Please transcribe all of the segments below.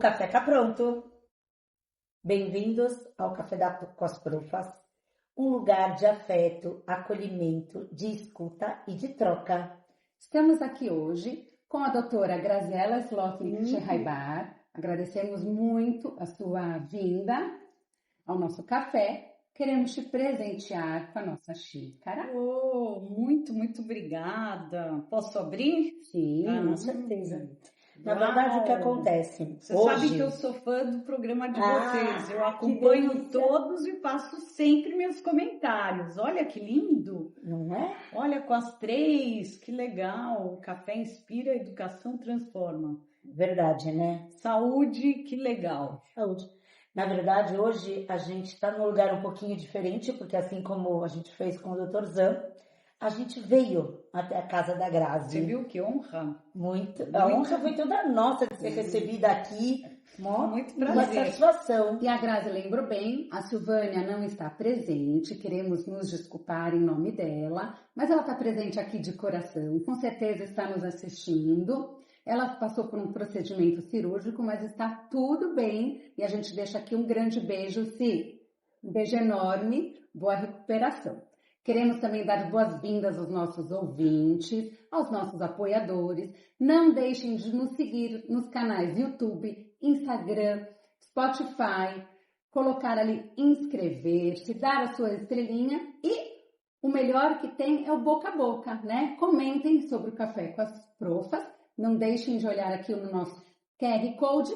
café tá pronto. Bem-vindos ao Café com as Profas, um lugar de afeto, acolhimento, de escuta e de troca. Estamos aqui hoje com a doutora Graziela Slotnick-Schreiber. Agradecemos muito a sua vinda ao nosso café. Queremos te presentear com a nossa xícara. Oh, muito obrigada. Posso abrir? Sim, Com certeza. Na Uau. verdade, o que acontece? Você sabe que eu sou fã do programa de vocês. Eu acompanho todos e faço sempre meus comentários. Olha que lindo. Não é? Olha, com as 3, que legal. O café inspira, a educação transforma. Verdade, né? Saúde, que legal. Saúde. Na verdade, hoje a gente está num lugar um pouquinho diferente, porque assim como a gente fez com o Dr. Zan, a gente veio até a casa da Grazi. Você viu que honra? Muito. A honra foi toda nossa de ser recebida aqui. Muito Uma prazer. satisfação. E a Grazi lembrou bem, a Silvânia não está presente, queremos nos desculpar em nome dela, mas ela está presente aqui de coração, com certeza está nos assistindo. Ela passou por um procedimento cirúrgico, mas está tudo bem e a gente deixa aqui um grande beijo, sim, um beijo enorme, boa recuperação. Queremos também dar boas-vindas aos nossos ouvintes, aos nossos apoiadores. Não deixem de nos seguir nos canais YouTube, Instagram, Spotify, colocar ali inscrever-se, dar a sua estrelinha e o melhor que tem é o boca a boca, né? Comentem sobre o Café com as Profas. Não deixem de olhar aqui no nosso QR Code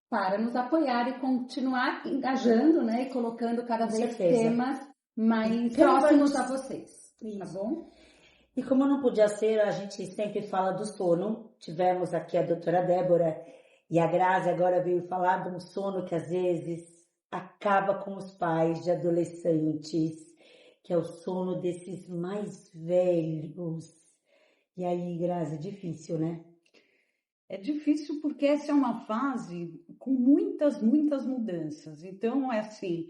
para nos apoiar e continuar engajando, né? E colocando cada vez temas mais próximos a vocês, tá bom? E como não podia ser, a gente sempre fala do sono. Tivemos aqui a doutora Débora e a Grazi agora veio falar de um sono que às vezes acaba com os pais de adolescentes, que é o sono desses mais velhos. E aí, Grazi, é difícil, né? É difícil porque essa é uma fase com muitas mudanças. Então, é assim,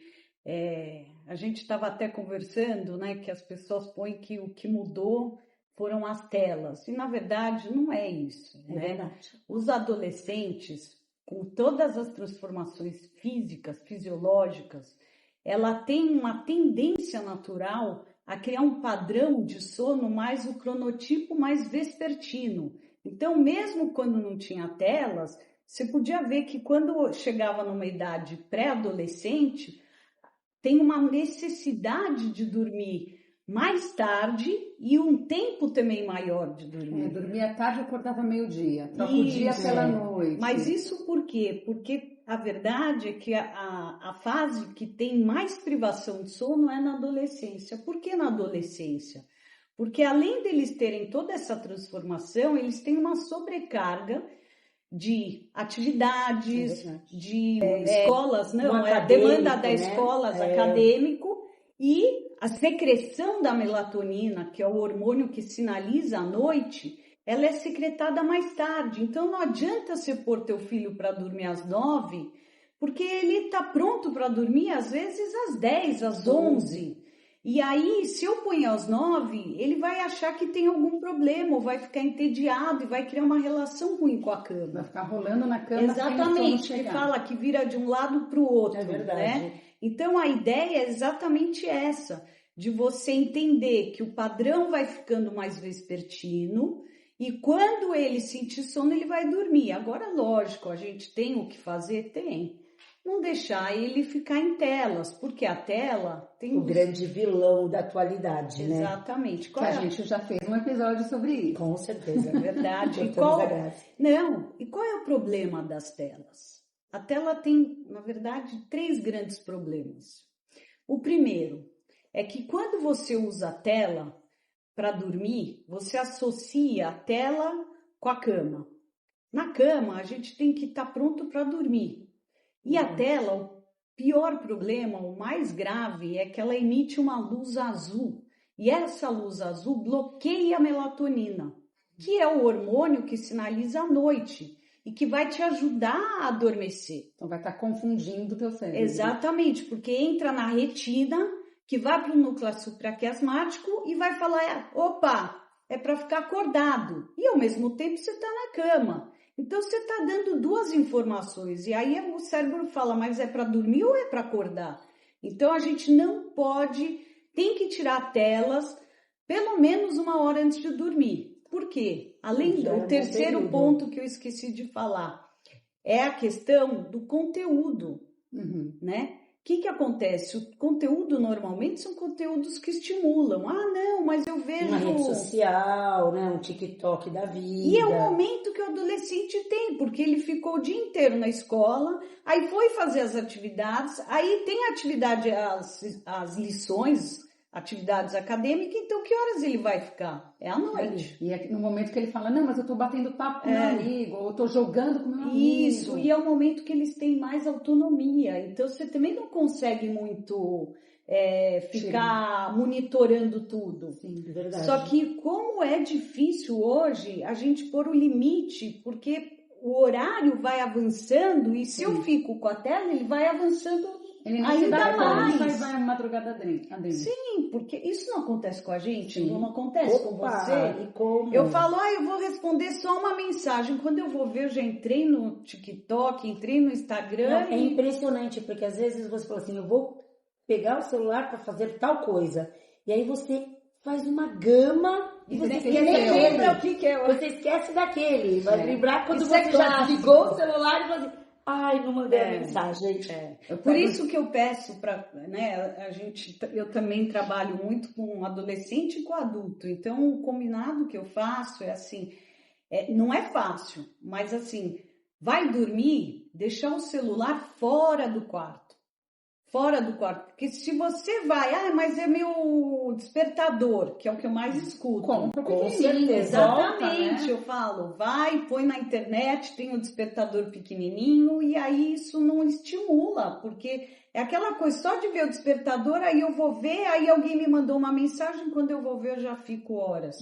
a gente estava até conversando, né, que as pessoas põem que o que mudou foram as telas. E, na verdade, não é isso. É né? verdade. Os adolescentes, com todas as transformações físicas, fisiológicas, ela tem uma tendência natural a criar um padrão de sono mais o cronotipo mais vespertino. Então, mesmo quando não tinha telas, você podia ver que quando chegava numa idade pré-adolescente, tem uma necessidade de dormir mais tarde e um tempo também maior de dormir. Dormia tarde e acordava meio-dia, troca o dia pela noite. Mas isso por quê? Porque a verdade é que a fase que tem mais privação de sono é na adolescência. Por que na adolescência? Porque além deles terem toda essa transformação, eles têm uma sobrecarga de atividades, de escolas, a demanda da escolas acadêmico e a secreção da melatonina, que é o hormônio que sinaliza a noite, ela é secretada mais tarde. Então não adianta você pôr teu filho para dormir às 9, porque ele está pronto para dormir às vezes às 10, às 11. E aí, se eu ponho às 9, ele vai achar que tem algum problema, ou vai ficar entediado e vai criar uma relação ruim com a cama. Vai ficar rolando na cama. Exatamente, que fala que vira de um lado para o outro. É verdade. Né? Então, a ideia é exatamente essa, de você entender que o padrão vai ficando mais vespertino e quando ele sentir sono, ele vai dormir. Agora, lógico, a gente tem o que fazer? Tem. Não deixar ele ficar em telas, porque a tela tem... O grande vilão da atualidade, né? Exatamente. Que a gente já fez um episódio sobre isso. Com certeza. É verdade. E qual é o problema das telas? A tela tem, na verdade, 3 grandes problemas. O primeiro é que quando você usa a tela para dormir, você associa a tela com a cama. Na cama, a gente tem que estar pronto para dormir. E a tela, o pior problema, o mais grave, é que ela emite uma luz azul. E essa luz azul bloqueia a melatonina, que é o hormônio que sinaliza a noite e que vai te ajudar a adormecer. Então vai estar confundindo o teu cérebro. Exatamente, porque entra na retina, que vai para o núcleo supraquiasmático e vai falar, opa, é para ficar acordado. E ao mesmo tempo você está na cama. Então você está dando duas informações, e aí o cérebro fala, mas é para dormir ou é para acordar? Então a gente não pode, tem que tirar telas pelo menos 1 hora antes de dormir. Por quê? Além do terceiro ponto que eu esqueci de falar, é a questão do conteúdo, né? O que acontece? O conteúdo normalmente são conteúdos que estimulam. Ah, não, mas eu vejo... Uma rede social, né? Um TikTok da vida. E é o momento que o adolescente tem, porque ele ficou o dia inteiro na escola, aí foi fazer as atividades, aí tem atividade, as lições, atividades acadêmicas, então que horas ele vai ficar? É à noite. E é no momento que ele fala, não, mas eu tô batendo papo com meu amigo, ou eu tô jogando com meu amigo. Isso, e é o momento que eles têm mais autonomia, então você também não consegue muito ficar monitorando tudo. Sim, verdade. Só que como é difícil hoje a gente pôr o limite, porque o horário vai avançando e se eu fico com a tela, ele vai avançando ainda mais. Mas vai a madrugada dentro. Sim, porque isso não acontece com a gente, não acontece com você. E como? Eu falo, eu vou responder só uma mensagem. Quando eu vou ver, eu já entrei no TikTok, entrei no Instagram. Não, é impressionante, porque às vezes você fala assim, eu vou pegar o celular para fazer tal coisa. E aí você faz uma gama e você lembra o que é. Você esquece daquele. Vai lembrar quando você já desligou o celular e fala assim, ai, não mandei a mensagem. Por isso que eu peço para, né, eu também trabalho muito com adolescente e com adulto. Então, o combinado que eu faço é assim, não é fácil, mas assim, vai dormir, deixar o celular fora do quarto. Fora do quarto, porque se você vai, mas é meu despertador, que é o que eu mais escuto. Com certeza. Exatamente, né? Eu falo, vai, põe na internet, tem o despertador pequenininho, e aí isso não estimula, porque é aquela coisa, só de ver o despertador, aí eu vou ver, aí alguém me mandou uma mensagem, quando eu vou ver eu já fico horas.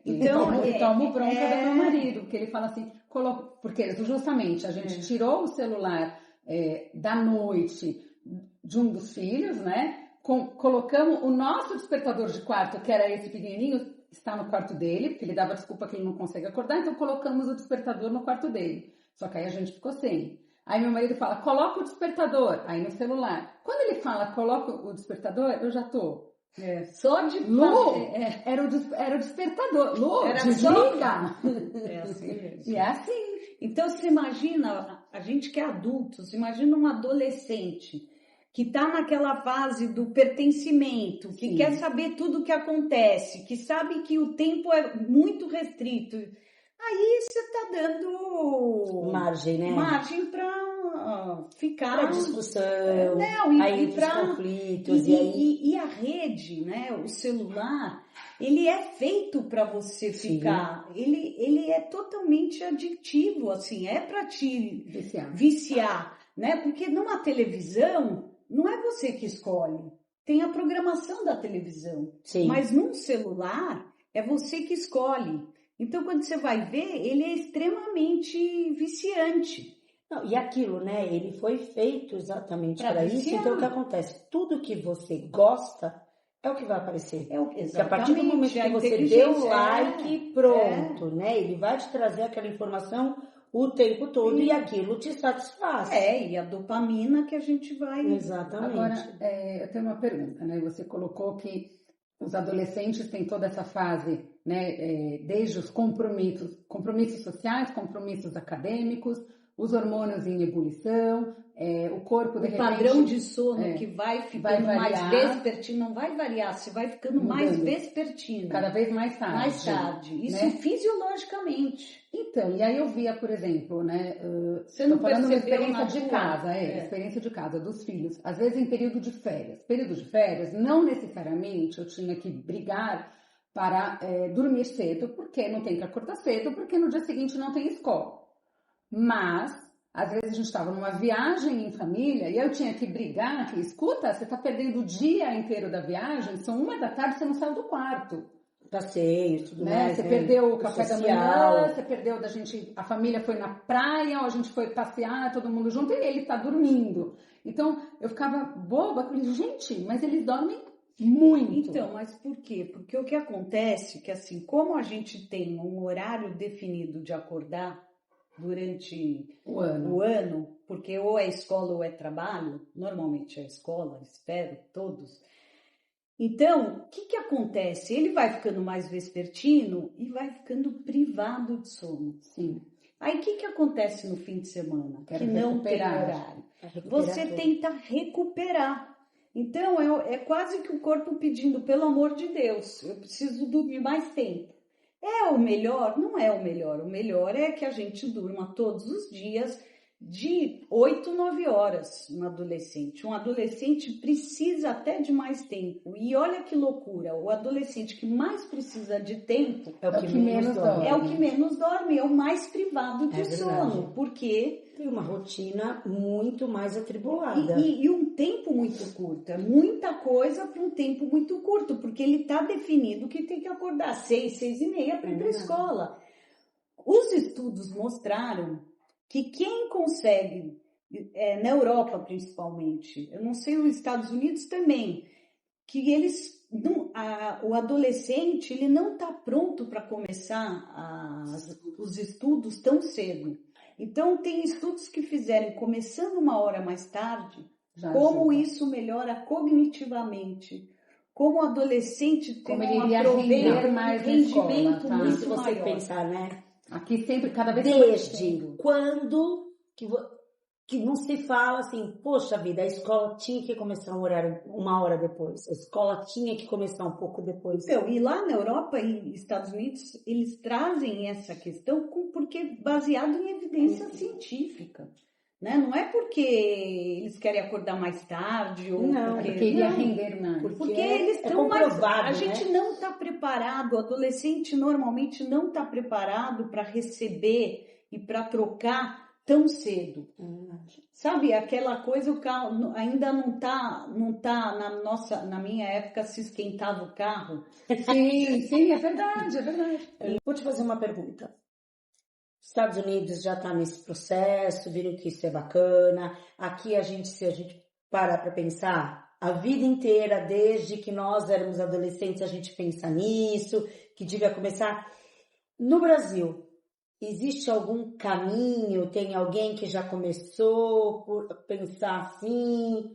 Então, eu tomo bronca do meu marido, porque ele fala assim, porque justamente a gente tirou o celular da noite de um dos filhos, né? Colocamos o nosso despertador de quarto, que era esse pequenininho, está no quarto dele, porque ele dava desculpa que ele não consegue acordar, então colocamos o despertador no quarto dele. Só que aí a gente ficou sem. Aí meu marido fala, coloca o despertador, aí no celular. Quando ele fala, coloca o despertador, eu já tô. Só de Lu, era o despertador. Lu, era desliga. É assim mesmo. E é assim. Então, você imagina, a gente que é adulto, você imagina uma adolescente que está naquela fase do pertencimento, que quer saber tudo o que acontece, que sabe que o tempo é muito restrito. Aí você está dando margem, né? Margem para ficar... Para discussão, aí os conflitos. E a rede, né? O celular, ele é feito para você ficar... Ele é totalmente aditivo, assim, é para te viciar, né? Porque numa televisão, não é você que escolhe. Tem a programação da televisão. Sim. Mas num celular, é você que escolhe. Então, quando você vai ver, ele é extremamente viciante. Não, e aquilo, né? Ele foi feito exatamente para isso. Então, o que acontece? Tudo que você gosta é o que vai aparecer. Porque a partir do momento que você deu o like, pronto, né? Ele vai te trazer aquela informação o tempo todo e aquilo te satisfaz. E a dopamina que a gente vai... Exatamente. Agora, eu tenho uma pergunta, né? Você colocou que os adolescentes têm toda essa fase, né, desde os compromissos sociais, compromissos acadêmicos, os hormônios em ebulição, o corpo de repente... O padrão de sono que vai ficando mais vespertino, não vai variar, você vai ficando mais vespertino. Cada vez mais tarde. Mais tarde, isso fisiologicamente. Então, e aí eu via, por exemplo, né, você não falando uma percebeu experiência de casa, experiência de casa dos filhos, às vezes em período de férias. Período de férias, não necessariamente eu tinha que brigar para dormir cedo, porque não tem que acordar cedo, porque no dia seguinte não tem escola. Mas, às vezes a gente estava numa viagem em família e eu tinha que brigar, que escuta, você está perdendo o dia inteiro da viagem, são 1 da tarde, você não saiu do quarto. Passeio, tudo né? mais. Você perdeu o café da manhã, você perdeu a família foi na praia, ou a gente foi passear, todo mundo junto, e ele está dormindo. Então, eu ficava boba, falei, gente, mas eles dormem Muito. Então, mas por quê? Porque o que acontece é que, assim, como a gente tem um horário definido de acordar durante O ano. o ano, porque ou é escola ou é trabalho, normalmente é escola, espero, todos. Então, o que acontece? Ele vai ficando mais vespertino e vai ficando privado de sono. Sim. Aí, o que acontece no fim de semana? Quero que não recuperar. tem horário. Recuperar Você tudo. tenta recuperar. Então, é quase que o corpo pedindo, pelo amor de Deus, eu preciso dormir mais tempo. É o melhor? Não é o melhor. O melhor é que a gente durma todos os dias de 8, 9 horas no adolescente. Um adolescente precisa até de mais tempo. E olha que loucura, o adolescente que mais precisa de tempo É o que menos dorme. é o que menos dorme, é o mais privado de verdade. sono. Porque Tem uma rotina muito mais atribulada. e um tempo muito curto, é muita coisa para um tempo muito curto, porque ele está definido que tem que acordar 6, 6:30 para ir para a escola. Os estudos mostraram que quem consegue, na Europa principalmente, eu não sei os Estados Unidos também, que eles o adolescente ele não está pronto para começar os estudos tão cedo. Então, tem estudos que fizeram começando 1 hora mais tarde, Já como ajuda. isso melhora cognitivamente, como o adolescente tem Como um ele iria render mais na escola, rendimento tá? E muito se você maior. pensar, né? Aqui sempre, cada vez mais Desde cedo. quando que não se fala assim, poxa vida, a escola tinha que começar um horário 1 hora depois, a escola tinha que começar um pouco depois. Então, e lá na Europa e Estados Unidos, eles trazem essa questão porque baseado em evidência científica. Né? Não é porque eles querem acordar mais tarde ou Não, Porque iria não. render mais. Porque eles é estão mais. comprovado, A gente né? não está preparado, o adolescente normalmente não está preparado para receber e para trocar tão cedo. Sabe, aquela coisa, o carro ainda não tá na minha época se esquentava o carro. Sim, é verdade, é verdade. Vou te fazer uma pergunta. Estados Unidos já está nesse processo, viram que isso é bacana. Aqui se a gente parar para pensar, a vida inteira, desde que nós éramos adolescentes, a gente pensa nisso, que devia começar. No Brasil, existe algum caminho? Tem alguém que já começou por pensar assim?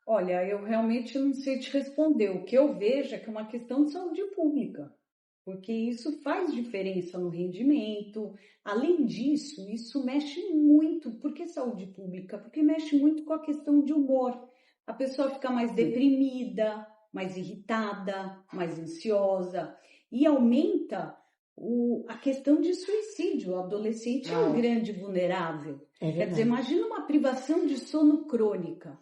Olha, eu realmente não sei te responder. O que eu vejo é que é uma questão de saúde pública, porque isso faz diferença no rendimento. Além disso, isso mexe muito. Por que saúde pública? Porque mexe muito com a questão de humor. A pessoa fica mais deprimida, mais irritada, mais ansiosa e aumenta a questão de suicídio. O adolescente é um grande vulnerável. Quer dizer, imagina uma privação de sono crônica.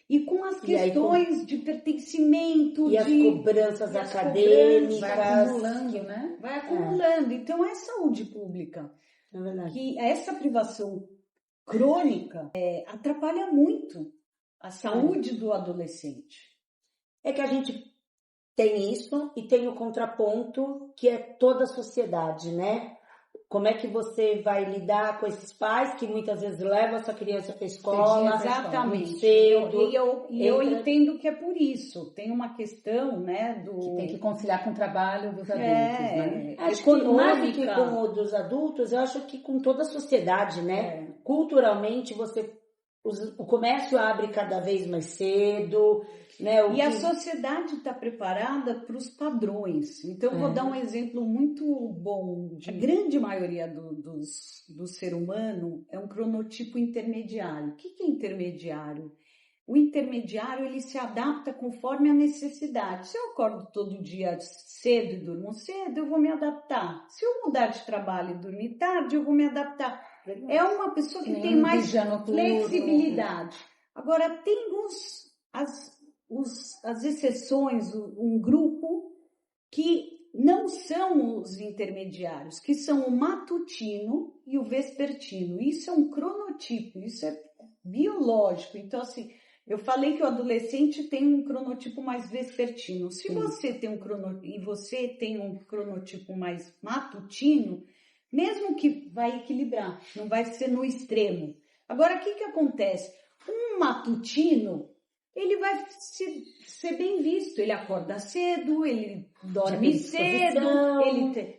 E com as questões de pertencimento, e as cobranças acadêmicas. Vai acumulando, né? Vai acumulando. Então, é saúde pública. É verdade. Que essa privação crônica atrapalha muito a saúde do adolescente. É que a gente tem isso e tem o contraponto, que é toda a sociedade, né? Como é que você vai lidar com esses pais que muitas vezes levam essa criança para a escola? Exatamente. Muito cedo. Eu entendo que é por isso. Tem uma questão, né, Que tem que conciliar com o trabalho dos adultos, né? Acho que mais do que com o dos adultos, eu acho que com toda a sociedade, né? Culturalmente, o comércio abre cada vez mais cedo, né? A sociedade está preparada para os padrões. Então, vou dar um exemplo muito bom. A grande maioria do ser humano é um cronotipo intermediário. O que é intermediário? O intermediário, ele se adapta conforme a necessidade. Se eu acordo todo dia cedo e durmo cedo, eu vou me adaptar. Se eu mudar de trabalho e dormir tarde, eu vou me adaptar. É uma pessoa que tem mais flexibilidade. Agora, tem as exceções, um grupo que não são os intermediários, que são o matutino e o vespertino. Isso é um cronotipo, isso é biológico. Então, assim, eu falei que o adolescente tem um cronotipo mais vespertino. Se você tem um cronotipo mais matutino, mesmo que vai equilibrar, não vai ser no extremo. Agora, o que acontece? Um matutino ele vai ser bem visto. Ele acorda cedo, ele dorme cedo,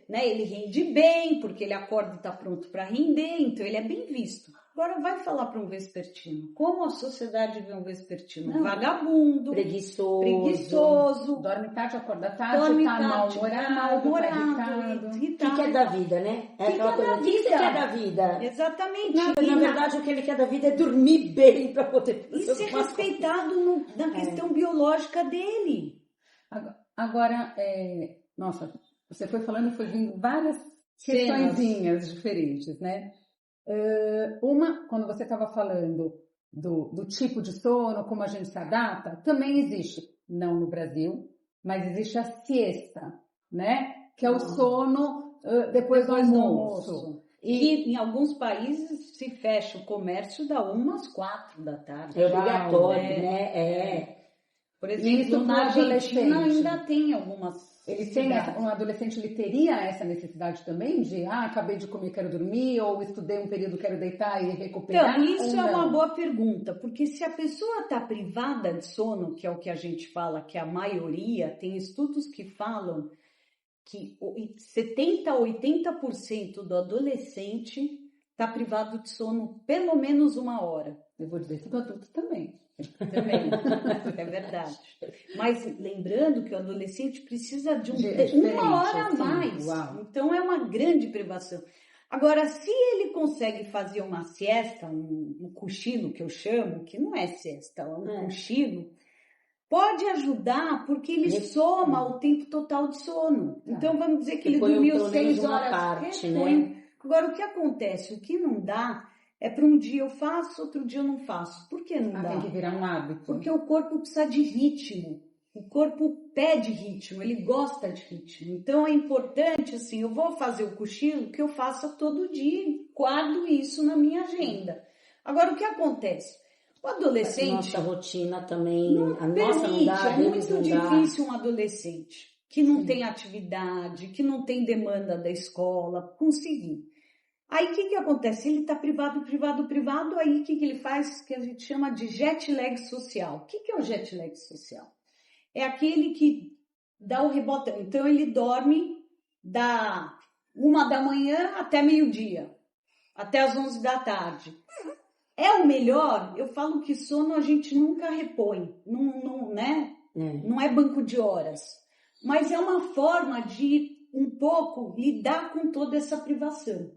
ele rende bem, porque ele acorda e está pronto para render, então ele é bem visto. Agora vai falar para um vespertino. Como a sociedade vê um vespertino? Não. Vagabundo, preguiçoso, dorme tarde, acorda tarde, tá mal-humorado, irritado. O que quer da vida, né? É aquela coisa, o que você quer da vida? Exatamente. Na verdade, o que ele quer da vida é dormir bem para poder fazer e ser respeitado na questão biológica dele. Agora, nossa, você foi falando e foi vindo várias questõezinhas diferentes, né? Uma, quando você estava falando do tipo de sono, como a gente se adapta, também existe, não no Brasil, mas existe a siesta, né? Que é o sono depois do almoço. E em alguns países se fecha o comércio da 1 às 4 da tarde. É obrigatório, né? Por exemplo, na Argentina ainda tem algumas... Eles têm um adolescente, ele teria essa necessidade também de, acabei de comer, quero dormir, ou estudei um período, quero deitar e recuperar? Então, isso é uma boa pergunta, porque se a pessoa está privada de sono, que é o que a gente fala, que a maioria, tem estudos que falam que 70% a 80% do adolescente está privado de sono pelo menos 1 hora. Eu vou dizer isso do adulto também. Também, é verdade. Mas lembrando que o adolescente precisa de 1 hora a mais. Uau. Então é uma grande privação. Agora, se ele consegue fazer uma siesta, um cochilo que eu chamo, que não é siesta, é um cochilo, pode ajudar porque ele soma o tempo total de sono. Então vamos dizer que ele dormiu 6 horas. Né? Agora, o que acontece? O que não dá é para um dia eu faço, outro dia eu não faço. Por que não dá? Tem que virar um hábito. Porque o corpo precisa de ritmo. O corpo pede ritmo, ele gosta de ritmo. Então é importante, assim, eu vou fazer o cochilo que eu faça todo dia, guardo isso na minha agenda. Agora, o que acontece? O adolescente... Nossa rotina também, não dá. É muito difícil um adolescente que não tem atividade, que não tem demanda da escola, conseguir. Aí o que acontece? Ele está privado, aí o que ele faz que a gente chama de jet lag social. O que é o jet lag social? É aquele que dá o rebotão. Então ele dorme da 1 da manhã até meio-dia, até as 11 da tarde. É o melhor? Eu falo que sono a gente nunca repõe, né? Não é banco de horas. Mas é uma forma de um pouco lidar com toda essa privação.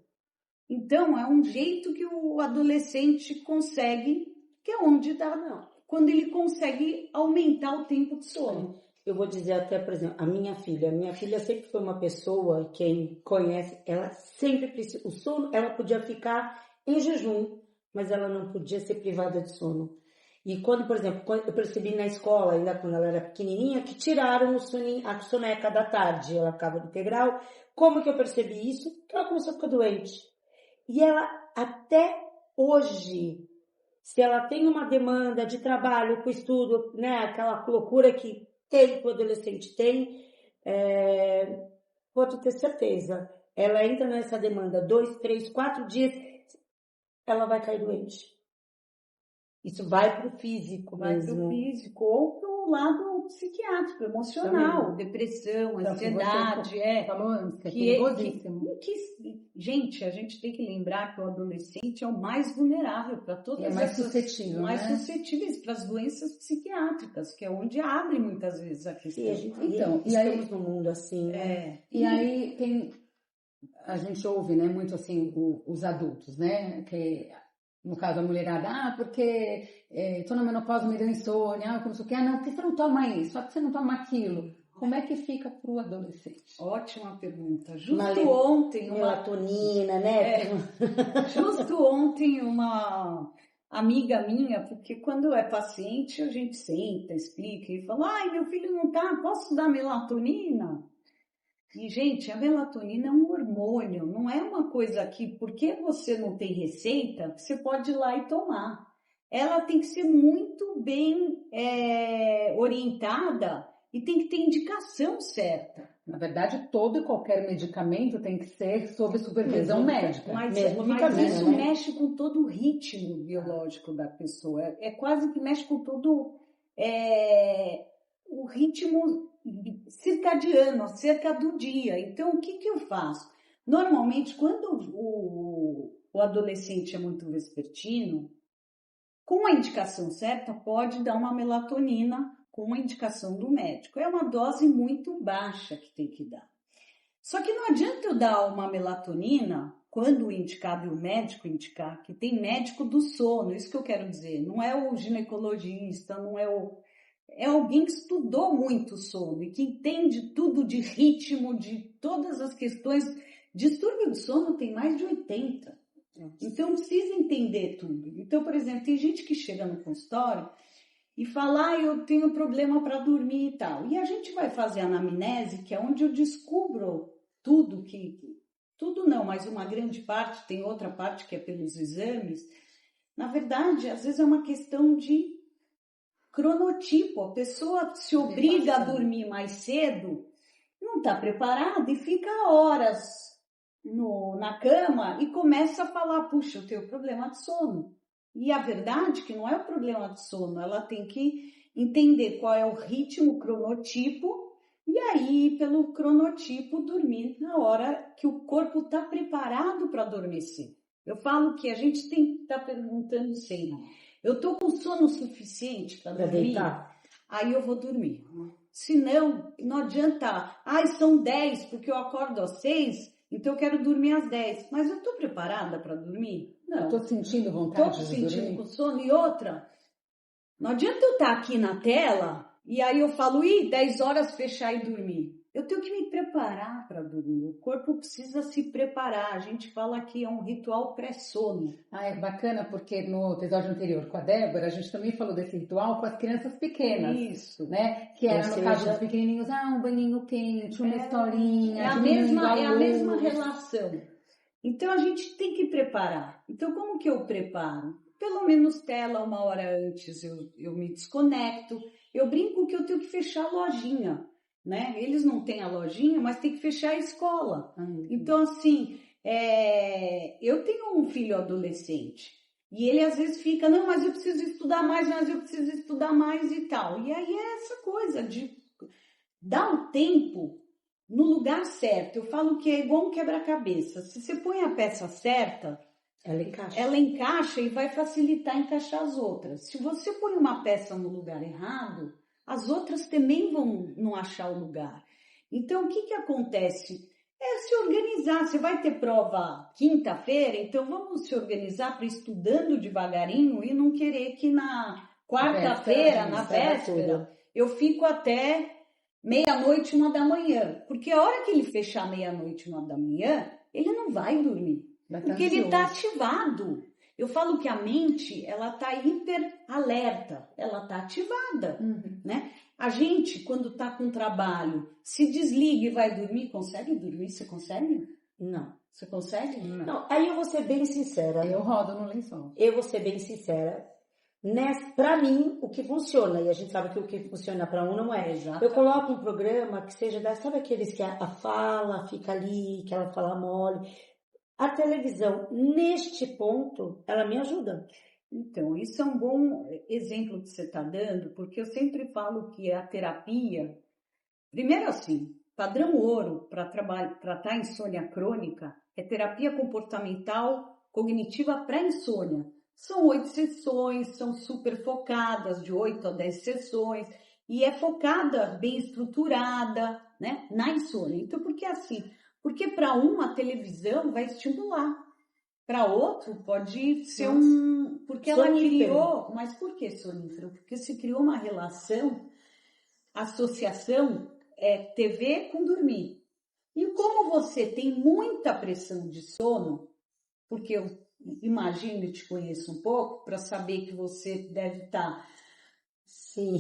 Então, é um jeito que o adolescente consegue, que é onde dá, quando ele consegue aumentar o tempo de sono. Eu vou dizer até, por exemplo, a minha filha sempre foi uma pessoa, quem conhece, ela sempre precisa, o sono, ela podia ficar em jejum, mas ela não podia ser privada de sono. E quando, por exemplo, eu percebi na escola, ainda quando ela era pequenininha, que tiraram a soneca da tarde, ela ficava no integral. Como que eu percebi isso? Que ela começou a ficar doente. E ela, até hoje, se ela tem uma demanda de trabalho com estudo, né, aquela loucura que o adolescente tem, pode ter certeza, ela entra nessa demanda 2, 3, 4 dias, ela vai cair doente. Isso vai para o físico mesmo. Vai para o físico ou para o lado psiquiátrico, emocional, também. Depressão, ansiedade. Falou antes, que é perigosíssimo. Gente, a gente tem que lembrar que o adolescente é o mais vulnerável para todas suscetível, mais suscetíveis para as doenças psiquiátricas, que é onde abre muitas vezes a questão. Estamos num mundo assim. E aí a gente ouve, né, muito assim os adultos, né, que no caso a mulherada, porque tô na menopausa, me deu insônia, como você quer, não, porque você não toma isso, só que você não toma aquilo. Como é que fica para o adolescente? Ótima pergunta. Ontem... Melatonina, né? Justo ontem uma amiga minha, porque quando é paciente a gente senta, explica e fala, meu filho não tá, posso dar melatonina? E, gente, a melatonina é um hormônio, não é uma coisa que, porque você não tem receita, você pode ir lá e tomar. Ela tem que ser muito bem orientada e tem que ter indicação certa. Na verdade, todo e qualquer medicamento tem que ser sob supervisão médica. Mas isso mexe com todo o ritmo biológico da pessoa. É quase que mexe com todo o ritmo circadiano, acerca do dia. Então, o que eu faço? Normalmente, quando o adolescente é muito vespertino, com a indicação certa, pode dar uma melatonina com a indicação do médico. É uma dose muito baixa que tem que dar. Só que não adianta eu dar uma melatonina quando o indicado e o médico indicar, que tem médico do sono, isso que eu quero dizer. Não é o ginecologista, não é é alguém que estudou muito o sono e que entende tudo de ritmo, de todas as questões. Distúrbio do sono tem mais de 80. Então precisa entender tudo. Então, por exemplo, tem gente que chega no consultório e fala, eu tenho problema para dormir e tal. E a gente vai fazer a anamnese, que é onde eu descubro tudo tudo não, mas uma grande parte, tem outra parte que é pelos exames. Na verdade, às vezes é uma questão de cronotipo. A pessoa se obriga a dormir mais cedo, não está preparada e fica horas na cama e começa a falar, puxa, eu tenho problema de sono. E a verdade é que não é o problema de sono, ela tem que entender qual é o ritmo, cronotipo, e aí, pelo cronotipo, dormir na hora que o corpo está preparado para adormecer. Eu falo que a gente tem que estar perguntando sempre, eu estou com sono suficiente para dormir? Deitar? Aí eu vou dormir. Se não, não adianta, são 10, porque eu acordo às 6, então eu quero dormir às 10. Mas eu estou preparada para dormir? Não. Estou sentindo vontade Estou de dormir. sentindo com sono. E outra, não adianta eu estar aqui na tela e aí eu falo, 10 horas fechar e dormir. Eu tenho que me preparar para dormir. O corpo precisa se preparar. A gente fala que é um ritual pré-sono. É bacana porque no episódio anterior com a Débora, a gente também falou desse ritual com as crianças pequenas. Isso. Né? Que era, no caso dos pequenininhos, um banhinho quente, uma historinha. É a mesma relação. Então, a gente tem que preparar. Então, como que eu preparo? Pelo menos tela 1 hora antes eu me desconecto. Eu brinco que eu tenho que fechar a lojinha. Né? Eles não têm a lojinha, mas tem que fechar a escola. Então, assim, eu tenho um filho adolescente e ele às vezes fica, não, mas eu preciso estudar mais e tal. E aí é essa coisa de dar o tempo no lugar certo. Eu falo que é igual um quebra-cabeça. Se você põe a peça certa, ela encaixa e vai facilitar encaixar as outras. Se você põe uma peça no lugar errado, as outras também vão não achar o lugar. Então, o que acontece? É se organizar. Você vai ter prova quinta-feira, então vamos se organizar para ir estudando devagarinho e não querer que na quarta-feira, na véspera, eu fico até meia-noite, 1 da manhã. Porque a hora que ele fechar meia-noite, 1 da manhã, ele não vai dormir. Porque ele está ativado. Eu falo que a mente, ela está hiper alerta, ela está ativada, né? A gente, quando está com trabalho, se desliga e vai dormir, consegue dormir? Você consegue? Não. Você consegue? Não. Aí eu vou ser bem sincera. Eu rodo no lençol. Eu vou ser bem sincera. Para mim, o que funciona, e a gente sabe que o que funciona para um não é. Exato. Eu coloco um programa que seja, sabe aqueles que a fala fica ali, que ela fala mole. A televisão, neste ponto, ela me ajuda. Então, isso é um bom exemplo que você está dando, porque eu sempre falo que a terapia, primeiro assim, padrão ouro para tratar insônia crônica é terapia comportamental cognitiva para insônia. São 8 sessões, são super focadas, de 8 a 10 sessões, e é focada, bem estruturada, né, na insônia. Então, por que assim? Porque para a televisão vai estimular, para outro pode ser porque ela criou, mas por que sonífero? Porque se criou uma associação TV com dormir. E como você tem muita pressão de sono, porque eu imagino e te conheço um pouco, para saber que você deve estar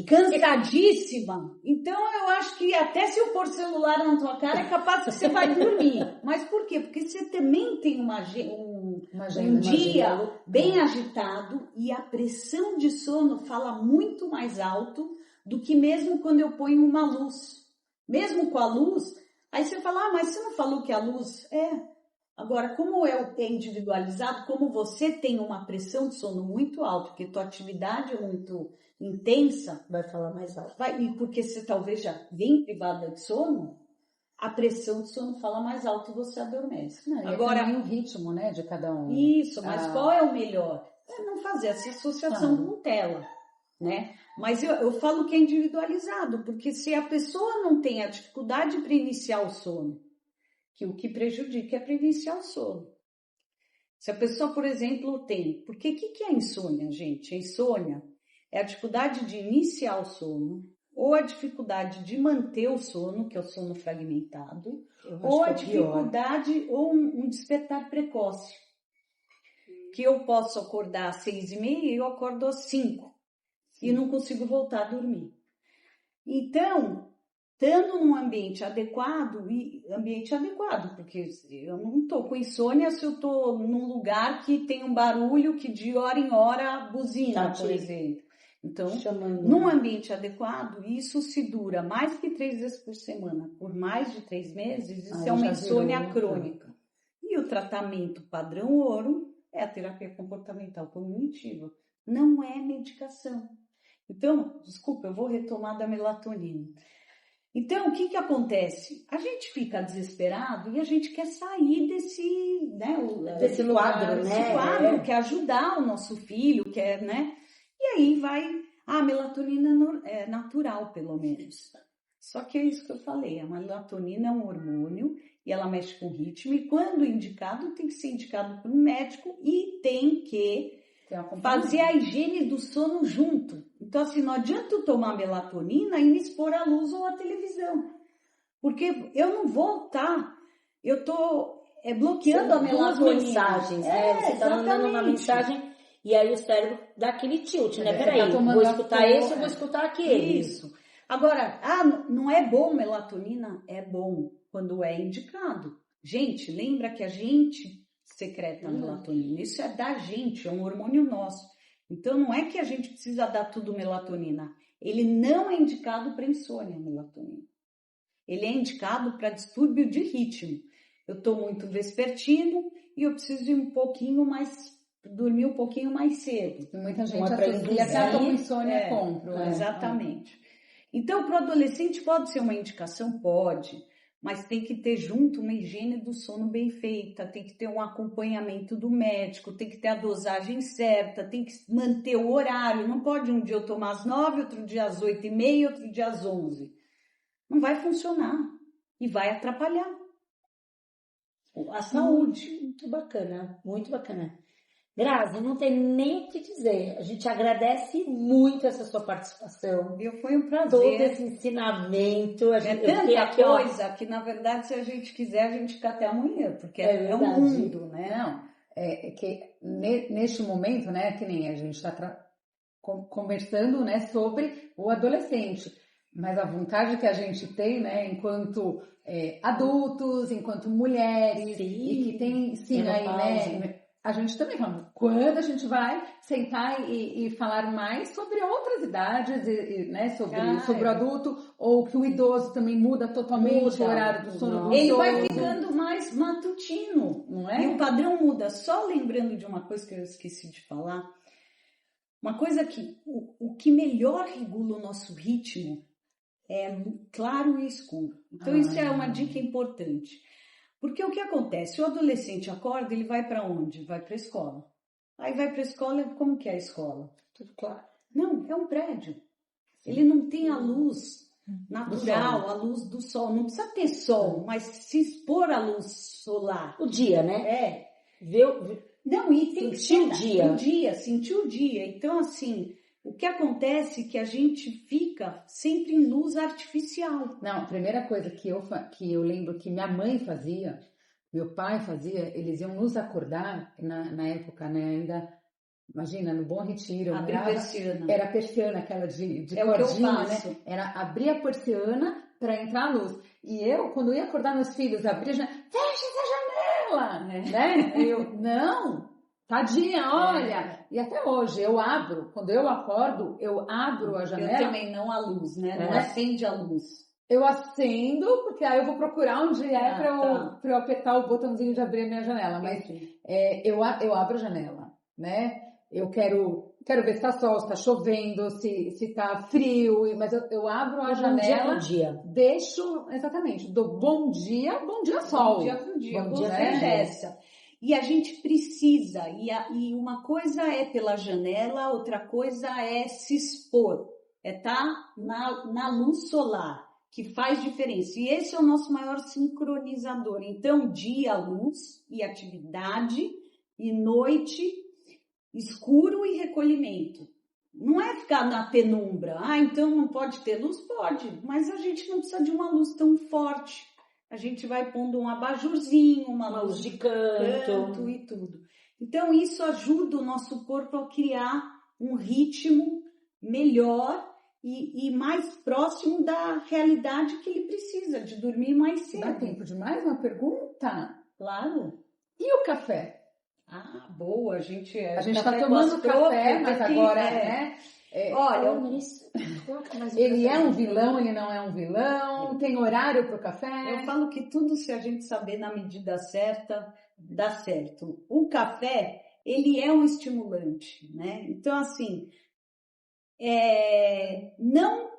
cansadíssima. Então, eu acho que até se eu pôr celular na tua cara, é capaz que você vai dormir. Mas por quê? Porque você também tem um dia bem agitado e a pressão de sono fala muito mais alto do que mesmo quando eu ponho uma luz. Mesmo com a luz, aí você fala, mas você não falou que a luz Agora, como é individualizado, como você tem uma pressão de sono muito alta, porque tua atividade é muito intensa, Vai falar mais alto. e porque você talvez já vem privada de sono, a pressão de sono fala mais alto e você adormece. Não, agora é o ritmo, né, de cada um. Isso, mas qual é o melhor? É não fazer essa associação com tela, né? Mas eu falo que é individualizado, porque se a pessoa não tem a dificuldade para iniciar o sono, que o que prejudica é para iniciar o sono. Se a pessoa, por exemplo, tem... Porque o que é insônia, gente? A insônia é a dificuldade de iniciar o sono, ou a dificuldade de manter o sono, que é o sono fragmentado, ou a dificuldade, ou um despertar precoce. Que eu posso acordar às 6h30 e eu acordo às 5 e não consigo voltar a dormir. Então, estando num ambiente adequado, porque eu não estou com insônia se eu estou num lugar que tem um barulho que de hora em hora buzina, por exemplo. Então, num ambiente adequado, isso se dura mais que 3 vezes por semana, por mais de 3 meses, isso é uma insônia crônica. E o tratamento padrão ouro é a terapia comportamental cognitiva. Não é medicação. Então, desculpa, eu vou retomar da melatonina. Então, o que acontece? A gente fica desesperado e a gente quer sair desse, né, desse quadro, desse quadro, quer ajudar o nosso filho, quer, né? E aí a melatonina é natural, pelo menos. Só que é isso que eu falei, a melatonina é um hormônio e ela mexe com o ritmo, e quando indicado, tem que ser indicado por um médico e tem que fazer a higiene do sono junto. Então, assim, não adianta eu tomar melatonina e me expor à luz ou à televisão, porque eu não vou estar, eu estou bloqueando a melatonina. Mensagens, né? Você está mandando uma mensagem e aí o cérebro dá aquele tilt, né? Peraí, vou escutar esse, eu vou escutar aquele. Isso. Agora, não é bom melatonina? É bom quando é indicado. Gente, lembra que a gente secreta a melatonina. Isso é da gente, é um hormônio nosso. Então, não é que a gente precisa dar tudo melatonina. Ele não é indicado para insônia, melatonina. Ele é indicado para distúrbio de ritmo. Eu estou muito vespertino e eu preciso ir dormir um pouquinho mais cedo. Muita gente associa com insônia compro. Exatamente. Então, para o adolescente pode ser uma indicação? Pode. Mas tem que ter junto uma higiene do sono bem feita, tem que ter um acompanhamento do médico, tem que ter a dosagem certa, tem que manter o horário. Não pode um dia eu tomar às 9, outro dia às 8h30, outro dia às 11. Não vai funcionar e vai atrapalhar a saúde. Muito bacana, muito bacana. Grazi, não tem nem o que dizer. A gente agradece muito essa sua participação. Foi um prazer. Todo esse ensinamento. Tanta coisa que, na verdade, se a gente quiser, a gente fica até amanhã, porque é um mundo, né? Não, é que neste momento, né, que nem a gente está conversando, né, sobre o adolescente. Mas a vontade que a gente tem, né, enquanto adultos, enquanto mulheres, e que tem, sim, aí, né... A gente também fala, quando a gente vai sentar e falar mais sobre outras idades, né, sobre o adulto, ou que o idoso também muda totalmente o horário do sono. Ele vai ficando mais matutino, não é? E o padrão muda. Só lembrando de uma coisa que eu esqueci de falar, uma coisa que o que melhor regula o nosso ritmo é claro e escuro. Então isso é uma dica importante. Porque o que acontece? O adolescente acorda, ele vai para onde? Vai para a escola. Aí vai para a escola, como que é a escola? Tudo claro. Não, é um prédio. Ele não tem a luz natural, a luz do sol. Não precisa ter sol, mas se expor à luz solar. O dia, né? Não, e tem que sentir o dia. Sentir o dia. Então, assim... O que acontece é que a gente fica sempre em luz artificial. Não, a primeira coisa que eu lembro que minha mãe fazia, meu pai fazia, eles iam nos acordar na época, né, ainda, imagina, no Bom Retiro. Abrir a persiana. Era a persiana, aquela de cordinha, né? Era abrir a persiana para entrar a luz. E eu, quando ia acordar meus filhos, abria a janela, fecha essa janela, né? Eu, não... Tadinha, olha! E até hoje, quando eu acordo, eu abro a janela. Eu também, não a luz, né? Não acende a luz. Eu acendo, porque aí eu vou procurar onde é pra eu apertar o botãozinho de abrir a minha janela. Mas eu abro a janela, né? Eu quero ver se tá sol, se tá chovendo, se tá frio, mas eu abro a janela, bom dia. deixo, exatamente, dou bom dia sol. Bom dia, Bom dia, Jéssica. E a gente precisa, e uma coisa é pela janela, outra coisa é se expor, é estar na luz solar, que faz diferença. E esse é o nosso maior sincronizador. Então, dia, luz e atividade, e noite, escuro e recolhimento. Não é ficar na penumbra. Então não pode ter luz? Pode, mas a gente não precisa de uma luz tão forte. A gente vai pondo um abajurzinho, uma luz de canto e tudo. Então isso ajuda o nosso corpo a criar um ritmo melhor e mais próximo da realidade que ele precisa, de dormir mais cedo. Dá tempo de mais uma pergunta? Claro. E o café? Ah, boa, a gente está tomando café, mas agora, né? Olha, ele é um vilão, ele não é um vilão? Tem horário para o café? Eu falo que tudo, se a gente saber na medida certa, dá certo. O café, ele é um estimulante, né? Então, assim, não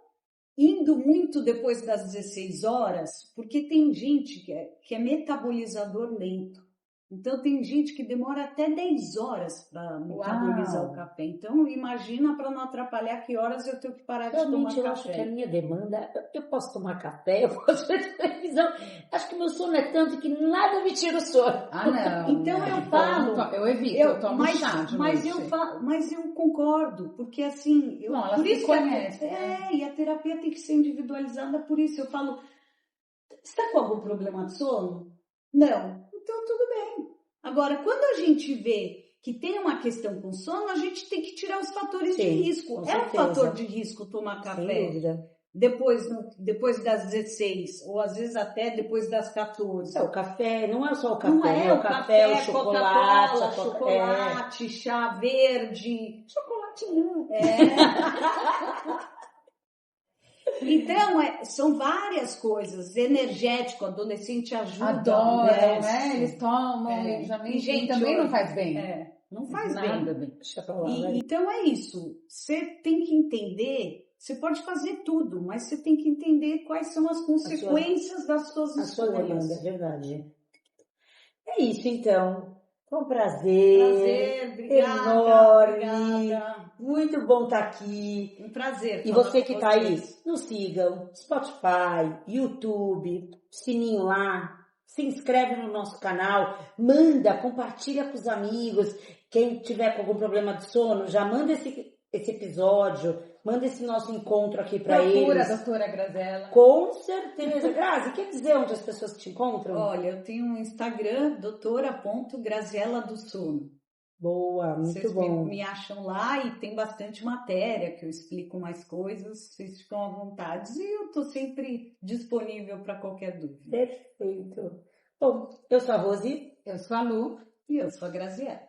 indo muito depois das 16 horas, porque tem gente que é metabolizador lento. Então, tem gente que demora até 10 horas para metabolizar o café. Então, imagina para não atrapalhar que horas eu tenho que parar de tomar Realmente, eu café. acho que a minha demanda, eu posso tomar café, eu posso ver televisão. Acho que meu sono é tanto que nada me tira o sono. Ah, não. Então, eu falo... Eu evito, eu tomo chá de noite. Mas eu concordo, porque assim... Não, elas por isso conhecem. e a terapia tem que ser individualizada por isso. Eu falo, você está com algum problema de sono? Não. Então, tudo bem. Agora, quando a gente vê que tem uma questão com sono, a gente tem que tirar os fatores de risco. É um fator de risco tomar café. Sem dúvida. Depois das 16, ou às vezes até depois das 14. O café, não é só o café, não é o café, o chocolate, chocolate, chá verde. Chocolate não. Então, são várias coisas. Energético, adolescente ajuda. Adoram, né? Eles tomam, e gente também não faz bem. Não faz nada bem. Deixa pra lá, Então é isso. Você tem que entender, você pode fazer tudo, mas você tem que entender quais são as consequências das suas escolhas. A sua demanda, é verdade. É isso, então. Foi um prazer. Obrigada. Enorme. Obrigada. Muito bom estar aqui. Um prazer. E você que está aí, nos sigam. Spotify, YouTube, sininho lá. Se inscreve no nosso canal. Manda, compartilha com os amigos. Quem tiver com algum problema de sono, já manda esse episódio. Manda esse nosso encontro aqui para eles. Procura a doutora Graziella. Com certeza. Grazi, quer dizer onde as pessoas te encontram? Olha, eu tenho um Instagram, doutora.graziella do Sono. Boa, muito bom. Vocês me acham lá e tem bastante matéria que eu explico mais coisas. Vocês ficam à vontade e eu estou sempre disponível para qualquer dúvida. Perfeito. Bom, eu sou a Rose. Eu sou a Lu. E eu sou a Graziella.